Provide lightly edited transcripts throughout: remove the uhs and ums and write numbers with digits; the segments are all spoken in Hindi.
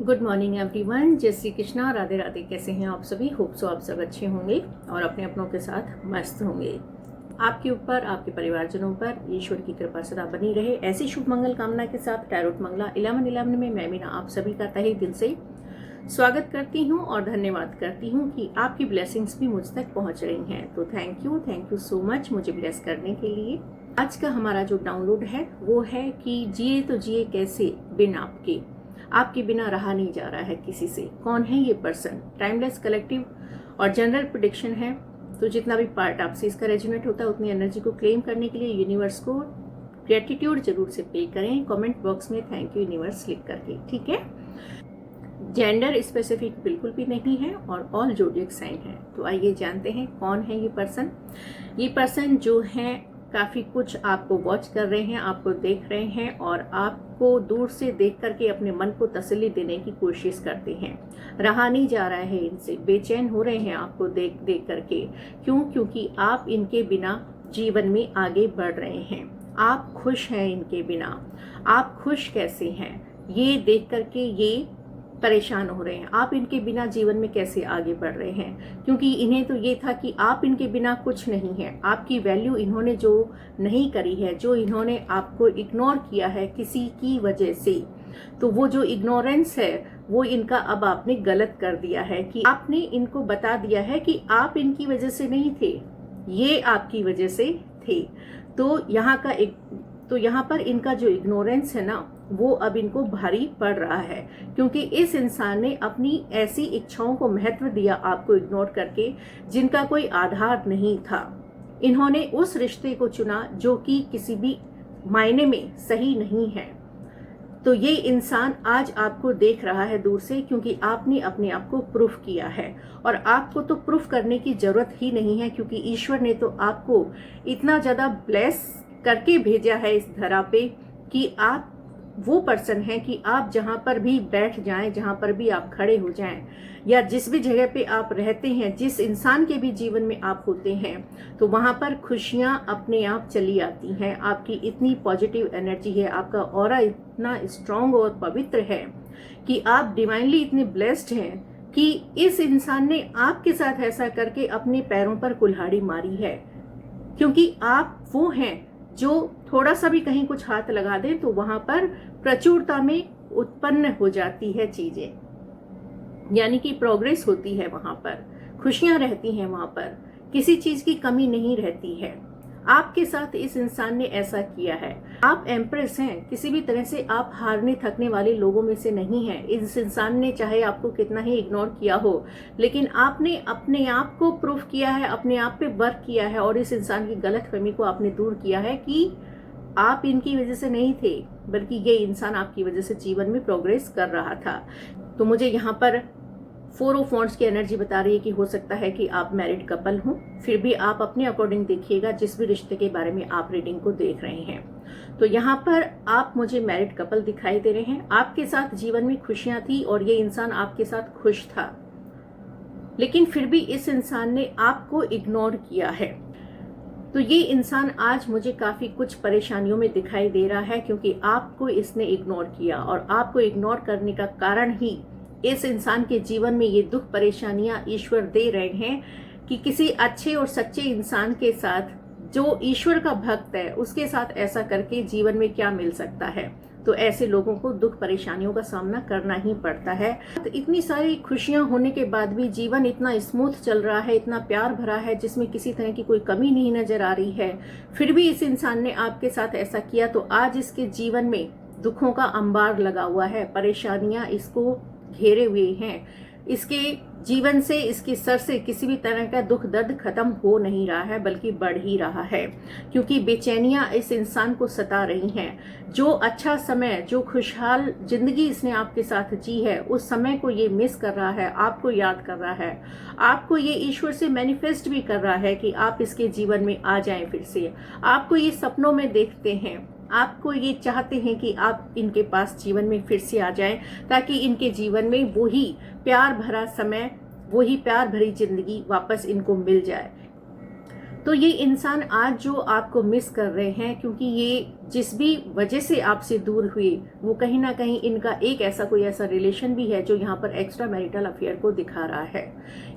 Good morning everyone. जय श्री कृष्णा, राधे राधे। कैसे हैं आप सभी? होप सो आप सब अच्छे होंगे और अपने अपनों के साथ मस्त होंगे। आपके ऊपर, आपके परिवारजनों पर ईश्वर की कृपा सदा बनी रहे, ऐसी शुभ मंगल कामना के साथ टैरोट मंगला 11/11 में मैं मीना आप सभी का तहे दिल से स्वागत करती हूँ और धन्यवाद करती हूँ कि आपकी ब्लेसिंग्स भी मुझ तक पहुँच रही हैं। तो थैंक यू सो मच मुझे ब्लेस करने के लिए। आज का हमारा जो डाउनलोड है वो है कि जिए तो जिए कैसे बिन आपके, आपके बिना रहा नहीं जा रहा है किसी से। कौन है ये पर्सन? टाइमलेस, कलेक्टिव और जनरल प्रेडिक्शन है। तो जितना भी पार्ट आपसे इसका रेजोनेट होता है उतनी एनर्जी को क्लेम करने के लिए यूनिवर्स को ग्रेटिट्यूड जरूर से पे करें। कमेंट बॉक्स में थैंक यू यूनिवर्स लिख करके, ठीक है। जेंडर स्पेसिफिक बिल्कुल भी नहीं है और ऑल जोडिएक साइन है। तो आइए जानते हैं कौन है ये पर्सन। ये पर्सन जो है काफ़ी कुछ आपको वॉच कर रहे हैं, आपको देख रहे हैं और आपको दूर से देख करके अपने मन को तसल्ली देने की कोशिश करते हैं। रहा नहीं जा रहा है इनसे, बेचैन हो रहे हैं आपको देख देख करके। क्यों? क्योंकि आप इनके बिना जीवन में आगे बढ़ रहे हैं। आप खुश हैं इनके बिना। आप खुश कैसे हैं ये देख करके ये परेशान हो रहे हैं। आप इनके बिना जीवन में कैसे आगे बढ़ रहे हैं? क्योंकि इन्हें तो ये था कि आप इनके बिना कुछ नहीं है। आपकी वैल्यू इन्होंने जो नहीं करी है, जो इन्होंने आपको इग्नोर किया है किसी की वजह से, तो वो जो इग्नोरेंस है वो इनका अब आपने गलत कर दिया है कि आपने इनको बता दिया है कि आप इनकी वजह से नहीं थे, ये आपकी वजह से थे। तो यहाँ पर इनका जो इग्नोरेंस है ना वो अब इनको भारी पड़ रहा है, क्योंकि इस इंसान ने अपनी ऐसी इच्छाओं को महत्व दिया आपको इग्नोर करके जिनका कोई आधार नहीं था। इन्होंने उस रिश्ते को चुना जो कि किसी भी मायने में सही नहीं है। तो ये इंसान आज आपको देख रहा है दूर से, क्योंकि आपने अपने आप को प्रूफ किया है और आपको तो प्रूफ करने की जरूरत ही नहीं है, क्योंकि ईश्वर ने तो आपको इतना ज्यादा ब्लेस करके भेजा है इस धरा पे कि आप वो पर्सन हैं कि आप जहां पर भी बैठ जाएं, जहां पर भी आप खड़े हो जाएं या जिस भी जगह पे आप रहते हैं, जिस इंसान के भी जीवन में आप होते हैं, तो वहां पर खुशियां अपने आप चली आती हैं। आपकी इतनी पॉजिटिव एनर्जी है, आपका ऑरा इतना स्ट्रांग और पवित्र है कि आप डिवाइनली इतने ब्लेस्ड हैं कि इस इंसान ने आपके साथ ऐसा करके अपने पैरों पर कुल्हाड़ी मारी है। क्योंकि आप वो हैं जो थोड़ा सा भी कहीं कुछ हाथ लगा दे तो वहां पर प्रचुरता में उत्पन्न हो जाती है चीजें, यानी कि प्रोग्रेस होती है, वहां पर खुशियां रहती हैं, वहां पर किसी चीज की कमी नहीं रहती है। आपके साथ इस इंसान ने ऐसा किया है। आप एम्प्रेस हैं, किसी भी तरह से आप हारने थकने वाले लोगों में से नहीं हैं। इस इंसान ने चाहे आपको कितना ही इग्नोर किया हो, लेकिन आपने अपने आप को प्रूफ किया है, अपने आप पे वर्क किया है और इस इंसान की गलतफहमी को आपने दूर किया है कि आप इनकी वजह से नहीं थे, बल्कि ये इंसान आपकी वजह से जीवन में प्रोग्रेस कर रहा था। तो मुझे यहाँ पर 4 ऑफ वॉन्ड्स की एनर्जी बता रही है कि हो सकता है कि आप मैरिड कपल हो। फिर भी आप अपने अकॉर्डिंग देखिएगा जिस भी रिश्ते के बारे में आप रीडिंग को देख रहे हैं। तो यहाँ पर आप मुझे मैरिड कपल दिखाई दे रहे हैं। आपके साथ जीवन में खुशियां थी और ये इंसान आपके साथ खुश था, लेकिन फिर भी इस इंसान ने आपको इग्नोर किया है। तो ये इंसान आज मुझे काफी कुछ परेशानियों में दिखाई दे रहा है, क्योंकि आपको इसने इग्नोर किया और आपको इग्नोर करने का कारण ही इस इंसान के जीवन में ये दुख परेशानियां ईश्वर दे रहे हैं कि किसी अच्छे और सच्चे इंसान के साथ, जो ईश्वर का भक्त है, उसके साथ ऐसा करके जीवन में क्या मिल सकता है। तो ऐसे लोगों को दुख परेशानियों का सामना करना ही पड़ता है। तो इतनी सारी खुशियां होने के बाद भी जीवन इतना स्मूथ चल रहा है, इतना प्यार भरा है, जिसमें किसी तरह की कोई कमी नहीं नजर आ रही है, फिर भी इस इंसान ने आपके साथ ऐसा किया। तो आज इसके जीवन में दुखों का अंबार लगा हुआ है, परेशानियां इसको घेरे हुए हैं। इसके जीवन से, इसके सर से किसी भी तरह का दुख दर्द खत्म हो नहीं रहा है, बल्कि बढ़ ही रहा है, क्योंकि बेचैनियां इस इंसान को सता रही हैं। जो अच्छा समय, जो खुशहाल जिंदगी इसने आपके साथ जी है, उस समय को ये मिस कर रहा है, आपको याद कर रहा है। आपको ये ईश्वर से मैनिफेस्ट भी कर रहा है कि आप इसके जीवन में आ जाएं फिर से। आपको ये सपनों में देखते हैं, आपको ये चाहते हैं कि आप इनके पास जीवन में फिर से आ जाएं, ताकि इनके जीवन में वही प्यार भरा समय, वही प्यार भरी जिंदगी वापस इनको मिल जाए। तो ये इंसान आज जो आपको मिस कर रहे हैं, क्योंकि ये जिस भी वजह से आपसे दूर हुए वो कहीं ना कहीं इनका एक ऐसा कोई ऐसा रिलेशन भी है जो यहाँ पर एक्स्ट्रा मैरिटल अफेयर को दिखा रहा है।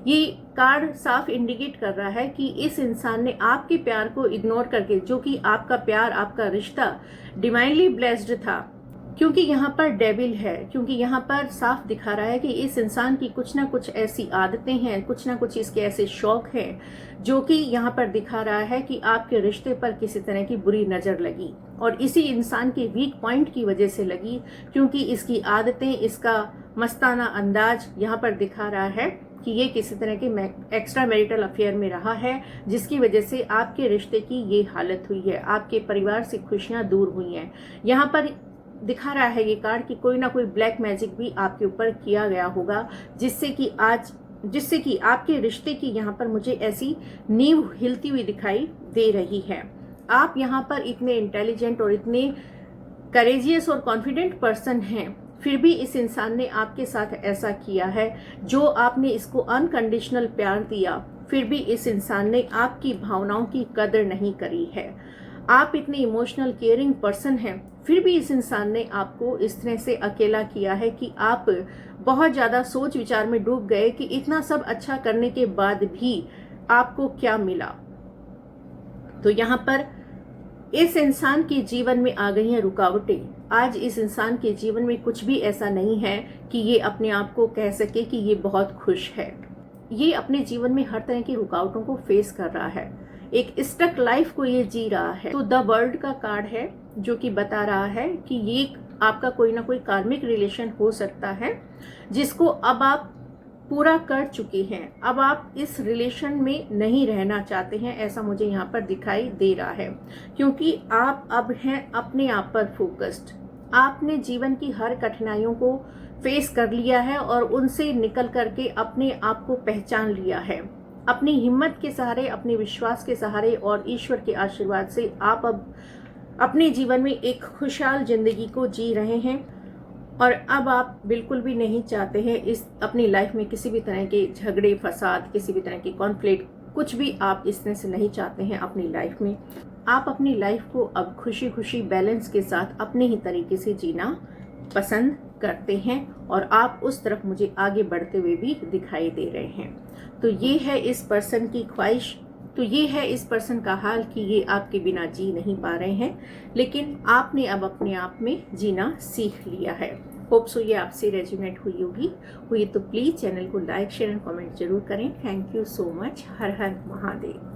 ये कार्ड साफ इंडिकेट कर रहा है कि इस इंसान ने आपके प्यार को इग्नोर करके, जो कि आपका प्यार, आपका रिश्ता डिवाइनली ब्लेस्ड था, क्योंकि यहाँ पर डेविल है, क्योंकि यहाँ पर साफ दिखा रहा है कि इस इंसान की कुछ ना कुछ ऐसी आदतें हैं, कुछ ना कुछ इसके ऐसे शौक हैं जो कि यहाँ पर दिखा रहा है कि आपके रिश्ते पर किसी तरह की बुरी नज़र लगी, और इसी इंसान के वीक पॉइंट की वजह से लगी, क्योंकि इसकी आदतें, इसका मस्ताना अंदाज यहाँ पर दिखा रहा है कि ये किसी तरह के एक्स्ट्रा मैरिटल अफेयर में रहा है, जिसकी वजह से आपके रिश्ते की ये हालत हुई है, आपके परिवार से खुशियाँ दूर हुई हैं। यहाँ पर दिखा रहा है ये कार्ड कि कोई ना कोई ब्लैक मैजिक भी आपके ऊपर किया गया होगा, जिससे कि आपके रिश्ते की यहाँ पर मुझे ऐसी नींव हिलती हुई दिखाई दे रही है। आप यहाँ पर इतने इंटेलिजेंट और इतने करेजियस और कॉन्फिडेंट पर्सन हैं, फिर भी इस इंसान ने आपके साथ ऐसा किया है। जो आपने इसको अनकंडीशनल प्यार दिया, फिर भी इस इंसान ने आपकी भावनाओं की कदर नहीं करी है। आप इतने इमोशनल केयरिंग पर्सन हैं, फिर भी इस इंसान ने आपको इस तरह से अकेला किया है कि आप बहुत ज़्यादा सोच विचार में डूब गए कि इतना सब अच्छा करने के बाद भी आपको क्या मिला। तो यहाँ पर इस इंसान के जीवन में आ गई हैं रुकावटें। आज इस इंसान के जीवन में कुछ भी ऐसा नहीं है कि ये अपने आप को कह सके कि ये बहुत खुश है। ये अपने जीवन में हर तरह की रुकावटों को फेस कर रहा है, एक स्टक लाइफ को ये जी रहा है। तो द वर्ल्ड का कार्ड है जो कि बता रहा है कि ये आपका कोई ना कोई कार्मिक रिलेशन हो सकता है, जिसको अब आप पूरा कर चुके हैं। अब आप इस रिलेशन में नहीं रहना चाहते हैं, ऐसा मुझे यहाँ पर दिखाई दे रहा है, क्योंकि आप अब हैं अपने आप पर फोकस्ड। आपने जीवन की हर कठिनाइयों को फेस कर लिया है और उनसे निकल करके अपने आप को पहचान लिया है। अपनी हिम्मत के सहारे, अपने विश्वास के सहारे और ईश्वर के आशीर्वाद से आप अब अपने जीवन में एक खुशहाल जिंदगी को जी रहे हैं, और अब आप बिल्कुल भी नहीं चाहते हैं इस अपनी लाइफ में किसी भी तरह के झगड़े फसाद, किसी भी तरह के कॉन्फ्लिक्ट, कुछ भी आप इस तरह से नहीं चाहते हैं अपनी लाइफ में। आप अपनी लाइफ को अब खुशी खुशी बैलेंस के साथ अपने ही तरीके से जीना पसंद करते हैं, और आप उस तरफ मुझे आगे बढ़ते हुए भी दिखाई दे रहे हैं। तो ये है इस पर्सन की ख्वाहिश, तो ये है इस पर्सन का हाल कि ये आपके बिना जी नहीं पा रहे हैं, लेकिन आपने अब अपने आप में जीना सीख लिया है। होप सो ये आपसे रेजोनेट हुई तो प्लीज़ चैनल को लाइक, शेयर एंड कमेंट जरूर करें। Thank you so much. Her her Mahadev.